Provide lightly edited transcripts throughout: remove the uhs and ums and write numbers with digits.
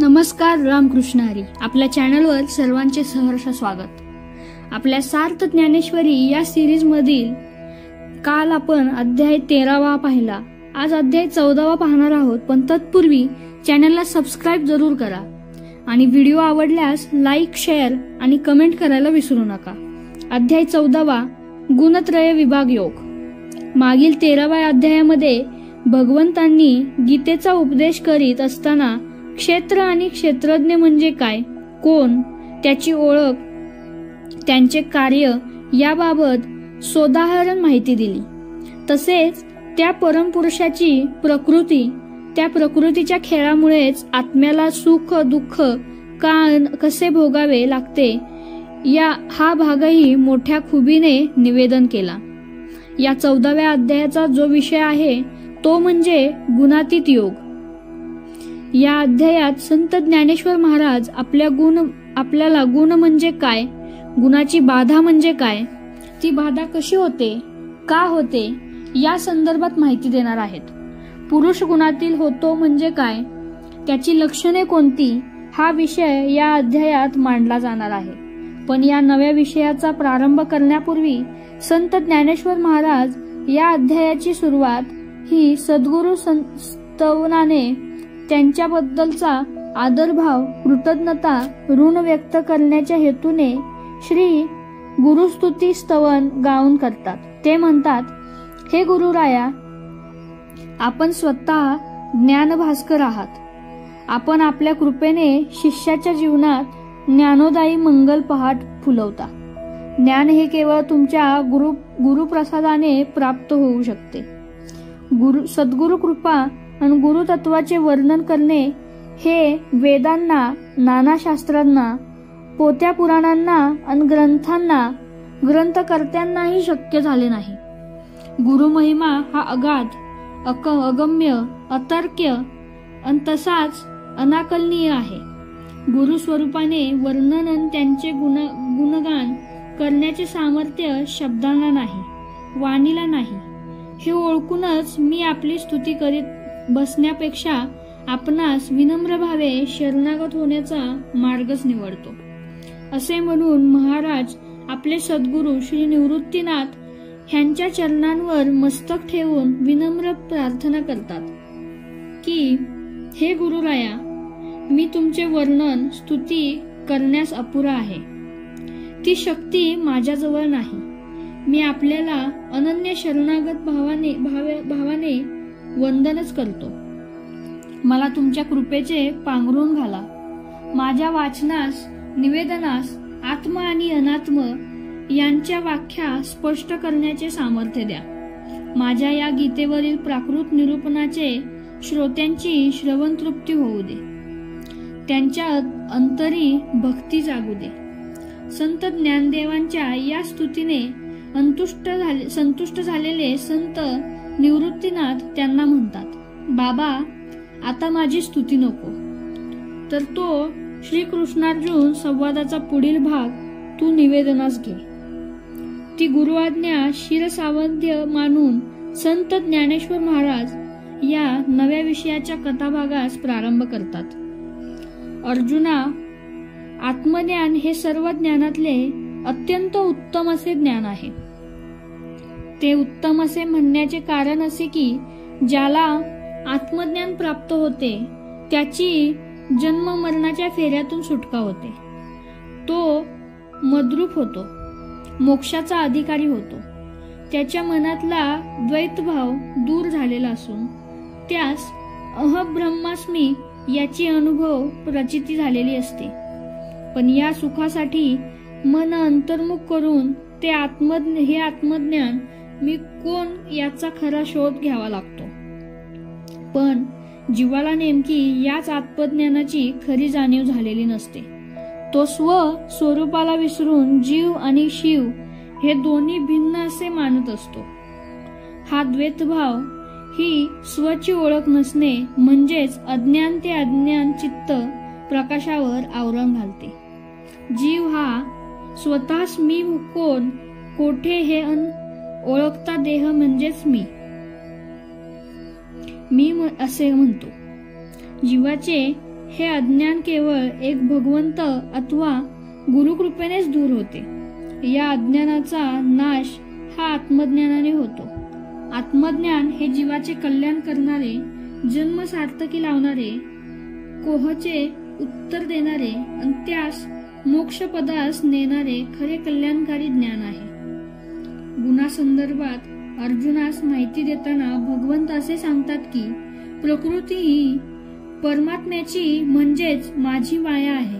नमस्कार, रामकृष्ण हरी. आपल्या चॅनलवर सर्वांचे सहर्ष स्वागत. आपल्या सार्थ ज्ञानेश्वरी या सिरीज मधील काल आपण अध्याय 13वा पाहिला. आज अध्याय 14वा पाहणार आहोत, पण तत्पूर्वी चॅनलला सबस्क्राईब जरूर करा आणि व्हिडिओ आवडल्यास लाईक, शेअर आणि कमेंट करायला विसरू नका. अध्याय 14वा गुणत्रय विभाग योग. मागील 13व्या अध्यायामध्ये भगवंतांनी गीतेचा उपदेश करीत असताना क्षेत्र आणि क्षेत्रज्ञ म्हणजे काय, कोण, त्याची ओळख, त्यांचे कार्य याबाबत सोदाहरण माहिती दिली. तसेच त्या परमपुरुषाची प्रकृती, त्या प्रकृतीच्या खेळामुळेच आत्म्याला सुख दुःख कसे भोगावे लागते हा भागही मोठ्या खुबीने निवेदन केला. या 14व्या अध्यायाचा जो विषय आहे तो म्हणजे गुणातीत योग. या अध्यायात संत ज्ञानेश्वर महाराज आपल्याला गुण म्हणजे काय, गुणाची बाधा म्हणजे काय, ती बाधा कशी होते, का होते या संदर्भात माहिती देणार आहेत. पुरुष गुणातील होतो म्हणजे काय, त्याची लक्षणे कोणती, हा विषय या अध्यायात मांडला जाणार आहे. पण या नव्या विषयाचा प्रारंभ करण्यापूर्वी संत ज्ञानेश्वर महाराज या अध्यायाची सुरुवात ही सद्गुरु स्तवनाने त्यांच्याबद्दलचा आदरभाव, कृतज्ञता, ऋण व्यक्त करण्याच्या हेतूने श्री गुरुस्तुती स्तवन गाऊन करतात. ते म्हणतात, हे गुरुराया, आपण स्वतः ज्ञानभास्कर आहात. आपण आपल्या कृपेने शिष्याच्या जीवनात ज्ञानोदायी मंगल पहाट फुलवता. ज्ञान हे केवळ तुमच्या गुरुप्रसादाने प्राप्त होऊ शकते. सद्गुरु कृपा आणि गुरुतत्वाचे वर्णन करणे हे वेदांना, नाना शास्त्रांना, पोथ्या पुराणांना आणि ग्रंथकर्त्यांनाही शक्य झाले नाही. गुरुमहिमा हा अगाध, अगम्य, अतर्क्य आणि तसाच अनाकलनीय आहे. गुरु स्वरूपाने वर्णन आणि त्यांचे गुणगान करण्याचे सामर्थ्य शब्दांना नाही, वाणीला नाही. हे ओळखूनच मी आपली स्तुती करीत बसण्यापेक्षा आपणास विनम्र भावे शरणागत होण्याचा मार्गच निवडतो. असे म्हणून महाराज आपले सद्गुरु श्री निवृत्तीनाथ ह्यांच्या चरणांवर मस्तक ठेवून विनम्र प्रार्थना करतात की, हे गुरुराया, मी तुमचे वर्णन, स्तुती करण्यास अपुरा आहे. ती शक्ती माझ्याजवळ नाही. मी आपल्याला अनन्य शरणागत भावाने वंदनच करतो. मला तुमच्या कृपेचे पांघरून घाला. माझ्या वाचनास, निवेदनास आत्म आणि अनात्म यांच्या व्याख्या स्पष्ट करण्याचे सामर्थ्य द्या. माझ्या या गीतेवरील प्राकृत निरूपणाचे श्रोत्यांची श्रवण तृप्ती होऊ दे. त्यांच्या अंतरी भक्ती जागू दे. संत ज्ञानदेवांच्या या स्तुतीने संतुष्ट झालेले संत निवृत्तीनाथ त्यांना म्हणतात, बाबा, आता माझी स्तुती नको. तर तो श्रीकृष्णार्जुन संवादाचा पुढील भाग तू निवेदनास घे. ती गुरुआज्ञा शिरसावध्य मानून संत ज्ञानेश्वर महाराज या नव्या विषयाच्या कथाभागास प्रारंभ करतात. अर्जुना, आत्मज्ञान हे सर्व ज्ञानातले अत्यंत उत्तम असे ज्ञान आहे. ते उत्तम असे म्हणण्याचे कारण असे की ज्याला आत्मज्ञान प्राप्त होते त्याची जन्म मरणाच्या फेऱ्यातून सुटका होते. तो मद्रूप होतो, मोक्षाचा अधिकारी होतो. त्याच्या मनातला द्वैतभाव दूर झालेला असून त्यास अहब्रह्मास्मी याची अनुभव प्रचिती झालेली असते. पण या सुखासाठी मन अंतर्मुख करून हे आत्मज्ञान मी कोण याचा खरा शोध घ्यावा लागतो. पण जीवाला नेमकी याच आत्मज्ञानाची खरी जाणीव झालेली नसते. तो स्वरूपाला विसरून जीव आणि शिव हे दोन्ही भिन्न असे मानत असतो. हा द्वैतभाव ही स्वची ओळख नसणे म्हणजेच अज्ञान ते अज्ञान चित्त प्रकाशावर आवरण घालते. जीव हा स्वतःच मी कोण, कोठे हे ओळखता देह म्हणजेच मी असे म्हणतो. जीवाचे हे अज्ञान केवळ एक भगवंत अथवा गुरुकृपेनेच दूर होते. या अज्ञानाचा नाश हा आत्मज्ञानाने होतो. आत्मज्ञान हे जीवाचे कल्याण करणारे, जन्म सार्थकी लावणारे, कोहचे उत्तर देणारे आणि त्यास मोक्षपदास नेणारे खरे कल्याणकारी ज्ञान आहे. गुणासंदर्भात अर्जुनास माहिती देताना भगवंत असे सांगतात की प्रकृती ही परमात्म्याची म्हणजेच माझी माया आहे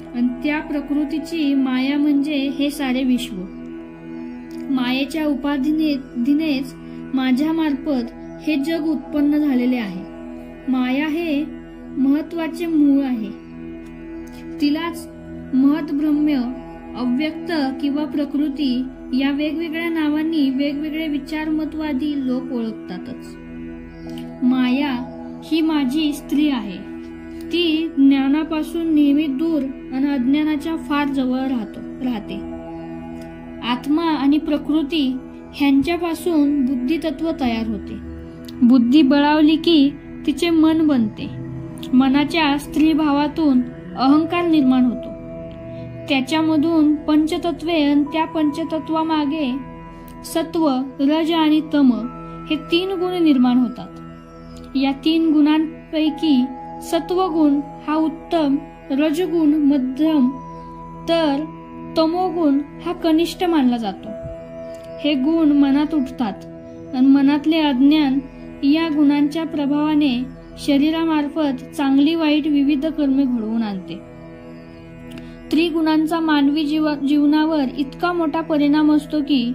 आणि त्या प्रकृतीची माया म्हणजे हे सारे विश्व. मायेच्या उपाधीनेच माझ्या मार्फत हे जग उत्पन्न झालेले आहे. माया हे महत्वाचे मूळ आहे. तिलाच महत्ब्रह्म, अव्यक्त किंवा प्रकृती या वेगवेगळ्या नावांनी वेगवेगळे विचारमतवादी लोक ओळखतातच. माया ही माझी स्त्री आहे. ती ज्ञानापासून नेहमी दूर आणि अज्ञानाच्या फार जवळ राहते. आत्मा आणि प्रकृती ह्यांच्यापासून बुद्धितत्व तयार होते. बुद्धी बळावली की तिचे मन बनते. मनाच्या स्त्री भावातून अहंकार निर्माण होतो. त्याच्यामधून पंचतत्वे आणि त्या पंचतत्वामागे सत्व, रज आणि तम हे 3 गुण निर्माण होतात. या 3 गुणांपैकी सत्वगुण हा उत्तम, रजगुण मध्यम तर तमोगुण हा कनिष्ठ मानला जातो. हे गुण मनात उठतात आणि मनातले अज्ञान या गुणांच्या प्रभावाने शरीरामार्फत चांगली वाईट विविध कर्मे घडवून आणते. त्रिगुणांचा मानवी जीवनावर इतका मोठा परिणाम असतो की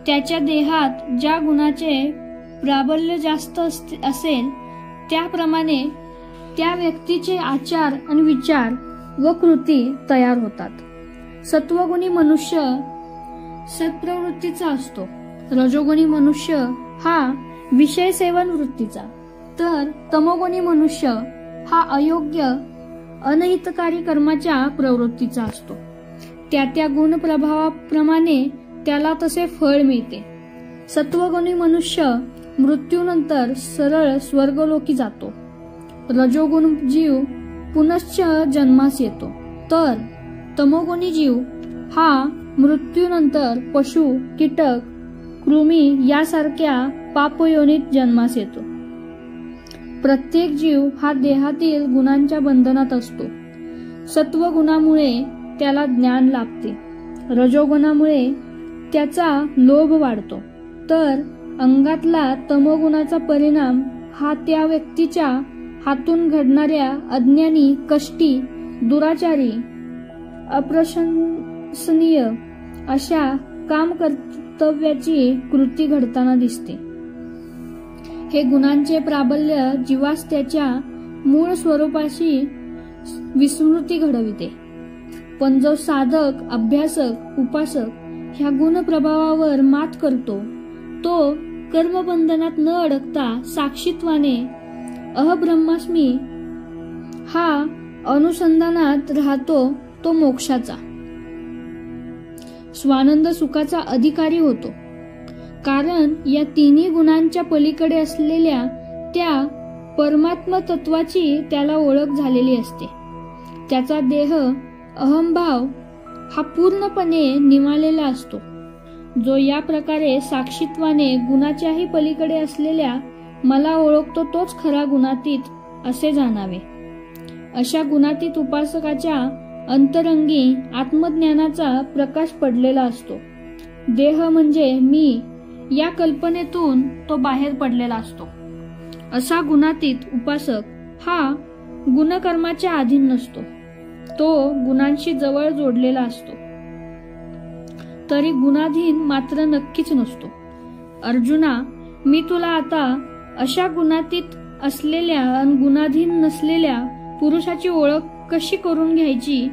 त्याच्या देहात ज्या गुणाचे प्राबल्य जास्त असेल त्याप्रमाणे त्या व्यक्तीचे आचार आणि विचार व कृती तयार होतात. सत्वगुणी मनुष्य सत्प्रवृत्तीचा असतो. रजोगुणी मनुष्य हा विषय सेवन वृत्तीचा, तर तमोगुणी मनुष्य हा अयोग्य अनहितकारी कर्माच्या प्रवृत्तीचा असतो. त्या गुण प्रभावाप्रमाणे त्याला तसे फळ मिळते. सत्वगुणी मनुष्य मृत्यूनंतर सरळ स्वर्गलोकी जातो. रजोगुण जीव पुनश्च जन्मास येतो, तर तमोगुणी जीव हा मृत्यूनंतर पशु, कीटक, कृमी यासारख्या पापयोनीत जन्मास येतो. प्रत्येक जीव हा देहातील गुणांच्या बंधनात असतो. सत्वगुणामुळे त्याला ज्ञान लाभते. रजोगुणामुळे त्याचा लोभ वाढतो, तर अंगातला तमोगुणाचा परिणाम हा त्या व्यक्तीच्या हातून घडणाऱ्या अज्ञानी, कष्टी, दुराचारी, अप्रशंसनीय अशा काम कर्तव्याची कृती घडताना दिसते. हे गुणांचे प्राबल्य जीवास त्याच्या मूळ स्वरूपाशी विस्मृती घडविते. पण जो साधक, अभ्यासक, उपासक ह्या गुण प्रभावावर मात करतो तो कर्मबंधनात न अडकता साक्षीत्वाने अहब्रह्मास्मी हा अनुसंधानात राहतो. तो मोक्षाचा, स्वानंद सुखाचा अधिकारी होतो. कारण या 3 गुणांच्या पलीकडे असलेल्या त्या परमात्म तत्वाची त्याला ओळख झालेली असते. त्याचा देह अहंभाव हा पूर्णपणे निमालेला असतो. जो या प्रकारे साक्षीत्वाने गुणाच्याही पलीकडे असलेल्या मला ओळखतो तोच खरा गुणातीत असे जाणावे. अशा गुणातीत उपासकाच्या अंतरंगी आत्मज्ञानाचा प्रकाश पडलेला असतो. देह म्हणजे मी या कल्पनेतून तो बाहेर पडलेला असतो. असा गुणातीत उपासक हा गुणकर्माच्या अधीन नसतो. तो गुणांशी जवळ जोडलेला असतो, तरी गुणाधीन मात्र नक्कीच नसतो. अर्जुना, मी तुला आता अशा गुणातीत असलेल्या आणि गुणाधीन नसलेल्या पुरुषाची ओळख कशी करून घ्यायची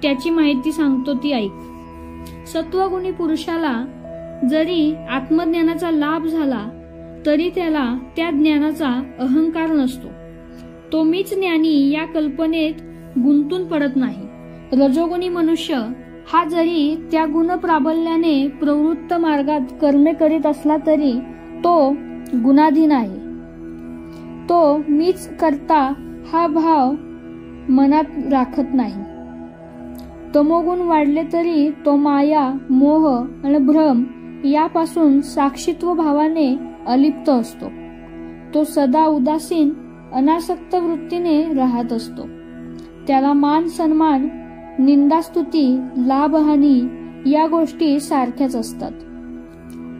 त्याची माहिती सांगतो, ती ऐक. सत्वगुणी पुरुषाला जरी आत्मज्ञानाचा लाभ झाला तरी त्याला त्या ज्ञानाचा अहंकार नसतो. तो मीच ज्ञानी या कल्पनेत गुंतून पडत नाही. रजोगुणी मनुष्य हा जरी त्या गुण प्राबल्याने प्रवृत्त मार्गात कर्मे करीत असला तरी तो गुणाधीन आहे. तो मीच करता हा भाव मनात राखत नाही. तमोगुण वाढले तरी तो माया, मोह आणि भ्रम यापासून साक्षीत्व भावाने अलिप्त असतो. तो सदा उदासीन, अनासक्त वृत्तीने राहत असतो. त्याला मान सन्मान, निंदास्तुती, लाभहानी या गोष्टी सारख्याच असतात.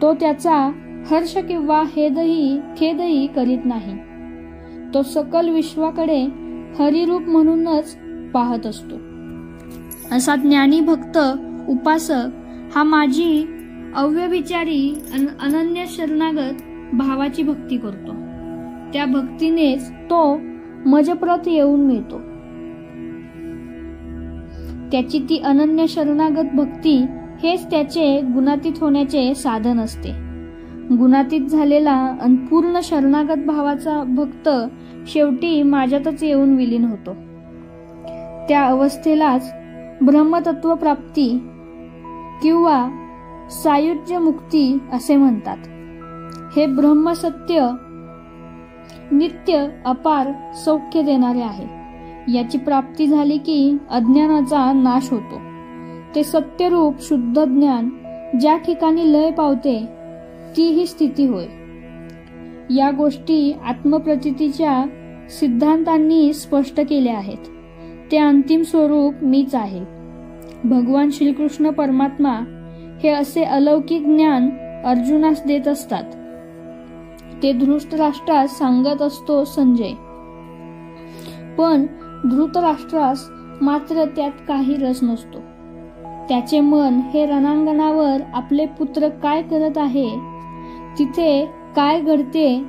तो त्याचा हर्ष किंवा खेदही करीत नाही. तो सकल विश्वाकडे हरिरूप म्हणूनच पाहत असतो. असा ज्ञानी भक्त उपासक हा माझी अव्यभिचारी अनन्य शरणागत भावाची भक्ती करतो. त्या भक्तीनेच तो मजप्रत येऊन मिळतो. त्याची ती अनन्य शरणागत भक्ती हेच त्याचे गुणातीत होण्याचे साधन असते. गुणातीत झालेला आणि पूर्ण शरणागत भावाचा भक्त शेवटी माझ्यातच येऊन विलीन होतो. त्या अवस्थेलाच ब्रह्मतत्व प्राप्ती किंवा सायुज्य मुक्ती असे म्हणतात. हे ब्रह्मसत्य नित्य अपार सौख्य देणारे आहे. याची प्राप्ती झाली की अज्ञानाचा नाश होतो. ते सत्यरूप शुद्ध ज्ञान ज्या ठिकाणी लय पावते ती ही स्थिती होय. या गोष्टी आत्मप्रतीतीच्या सिद्धांतांनी स्पष्ट केल्या आहेत. ते अंतिम स्वरूप मीच आहे. भगवान श्रीकृष्ण परमात्मा हे असे अलौकिक ज्ञान अर्जुनास देत असतात. ते धृतराष्ट्रास सांगत असतो संजय. पण धृतराष्ट्रास मात्र त्यात काही रस नसतो. त्याचे मन हे रणांगणावर आपले पुत्र काय करत आहे, तिथे काय घडते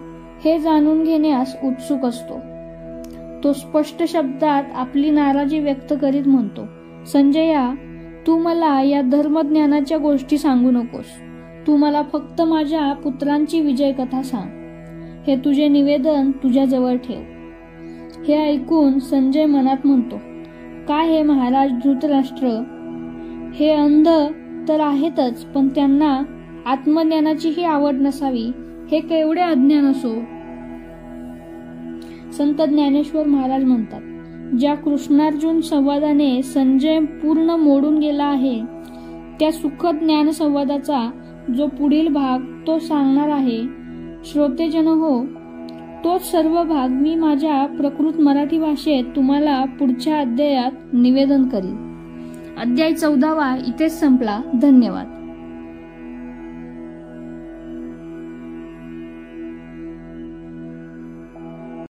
हे जाणून घेण्यास उत्सुक असतो. तो स्पष्ट शब्दात आपली नाराजी व्यक्त करीत म्हणतो, संजया, तू मला या धर्मज्ञानाच्या गोष्टी सांगू नकोस. तू मला फक्त माझ्या पुत्रांची विजय कथा सांग. हे तुझे निवेदन तुझ्या जवळ ठेव. हे ऐकून संजय मनात म्हणतो, काय हे महाराज धृतराष्ट्र, हे अंध तर आहेतच, पण त्यांना आत्मज्ञानाचीही आवड नसावी, हे केवढे अज्ञान असो. संत ज्ञानेश्वर महाराज म्हणतात, ज्या कृष्णार्जुन संवादाने संजय पूर्ण मोडून गेला आहे, त्या सुखद ज्ञान संवादाचा जो पुढील भाग तो सांगणार आहे, श्रोतेजन हो, तोच सर्व भाग मी माझ्या प्रकृत मराठी भाषेत तुम्हाला पुढच्या अध्यायात निवेदन करीन. अध्याय 14 इथेच संपला. धन्यवाद.